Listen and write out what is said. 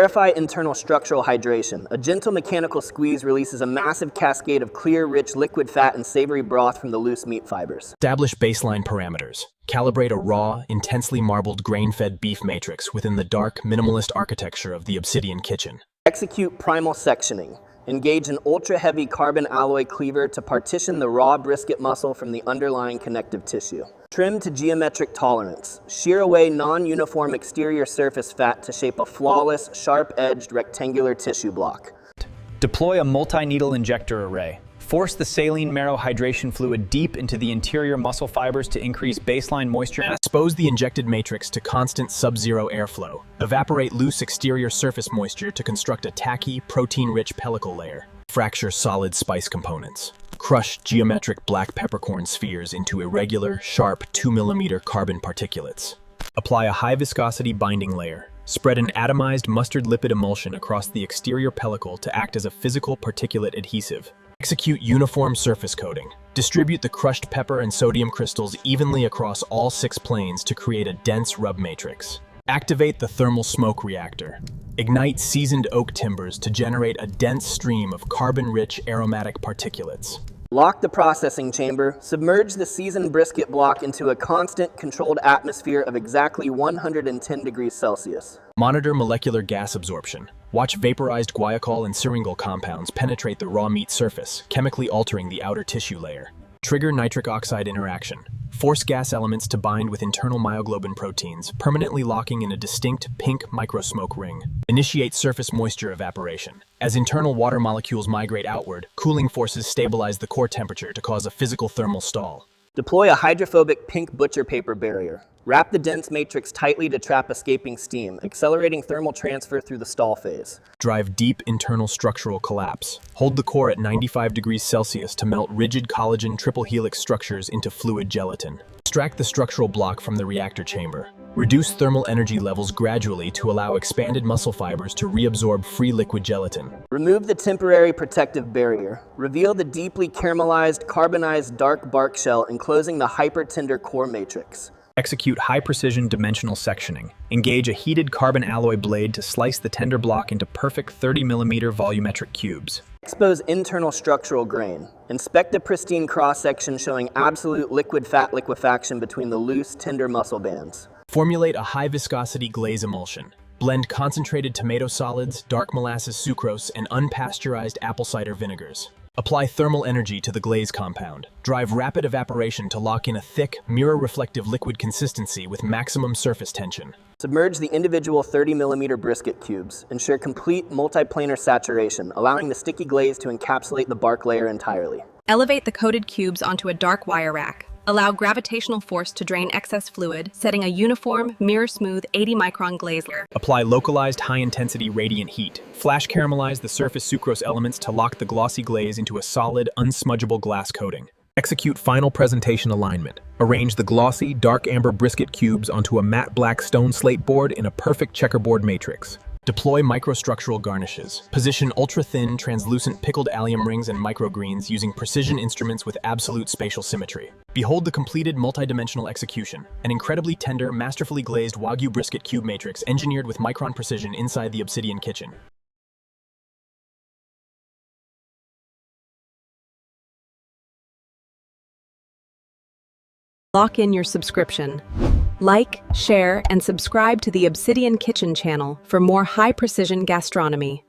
Verify internal structural hydration. A gentle mechanical squeeze releases a massive cascade of clear, rich liquid fat and savory broth from the loose meat fibers. Establish baseline parameters. Calibrate a raw, intensely marbled grain-fed beef matrix within the dark, minimalist architecture of the Obsidian kitchen. Execute primal sectioning. Engage an ultra-heavy carbon alloy cleaver to partition the raw brisket muscle from the underlying connective tissue. Trim to geometric tolerance. Shear away non-uniform exterior surface fat to shape a flawless, sharp-edged rectangular tissue block. Deploy a multi-needle injector array. Force the saline marrow hydration fluid deep into the interior muscle fibers to increase baseline moisture. Expose the injected matrix to constant sub-zero airflow. Evaporate loose exterior surface moisture to construct a tacky, protein-rich pellicle layer. Fracture solid spice components. Crush geometric black peppercorn spheres into irregular, sharp 2mm carbon particulates. Apply a high-viscosity binding layer. Spread an atomized mustard lipid emulsion across the exterior pellicle to act as a physical particulate adhesive. Execute uniform surface coating. Distribute the crushed pepper and sodium crystals evenly across all 6 planes to create a dense rub matrix. Activate the thermal smoke reactor. Ignite seasoned oak timbers to generate a dense stream of carbon-rich aromatic particulates. Lock the processing chamber. Submerge the seasoned brisket block into a constant, controlled atmosphere of exactly 110 degrees Celsius. Monitor molecular gas absorption. Watch vaporized guaiacol and syringal compounds penetrate the raw meat surface, chemically altering the outer tissue layer. Trigger nitric oxide interaction. Force gas elements to bind with internal myoglobin proteins, permanently locking in a distinct pink microsmoke ring. Initiate surface moisture evaporation. As internal water molecules migrate outward, cooling forces stabilize the core temperature to cause a physical thermal stall. Deploy a hydrophobic pink butcher paper barrier. Wrap the dense matrix tightly to trap escaping steam, accelerating thermal transfer through the stall phase. Drive deep internal structural collapse. Hold the core at 95 degrees Celsius to melt rigid collagen triple helix structures into fluid gelatin. Extract the structural block from the reactor chamber. Reduce thermal energy levels gradually to allow expanded muscle fibers to reabsorb free liquid gelatin. Remove the temporary protective barrier. Reveal the deeply caramelized, carbonized dark bark shell enclosing the hyper-tender core matrix. Execute high-precision dimensional sectioning. Engage a heated carbon alloy blade to slice the tender block into perfect 30mm volumetric cubes. Expose internal structural grain. Inspect the pristine cross-section showing absolute liquid fat liquefaction between the loose, tender muscle bands. Formulate a high-viscosity glaze emulsion. Blend concentrated tomato solids, dark molasses sucrose, and unpasteurized apple cider vinegars. Apply thermal energy to the glaze compound. Drive rapid evaporation to lock in a thick, mirror-reflective liquid consistency with maximum surface tension. Submerge the individual 30mm brisket cubes. Ensure complete multiplanar saturation, allowing the sticky glaze to encapsulate the bark layer entirely. Elevate the coated cubes onto a dark wire rack. Allow gravitational force to drain excess fluid, setting a uniform, mirror-smooth 80-micron glaze layer. Apply localized high-intensity radiant heat. Flash caramelize the surface sucrose elements to lock the glossy glaze into a solid, unsmudgeable glass coating. Execute final presentation alignment. Arrange the glossy, dark amber brisket cubes onto a matte black stone slate board in a perfect checkerboard matrix. Deploy microstructural garnishes. Position ultra-thin, translucent pickled allium rings and microgreens using precision instruments with absolute spatial symmetry. Behold the completed multidimensional execution, an incredibly tender, masterfully glazed Wagyu brisket cube matrix engineered with micron precision inside the Obsidian kitchen. Lock in your subscription. Like, share, and subscribe to the Obsidian Kitchen channel for more high-precision gastronomy.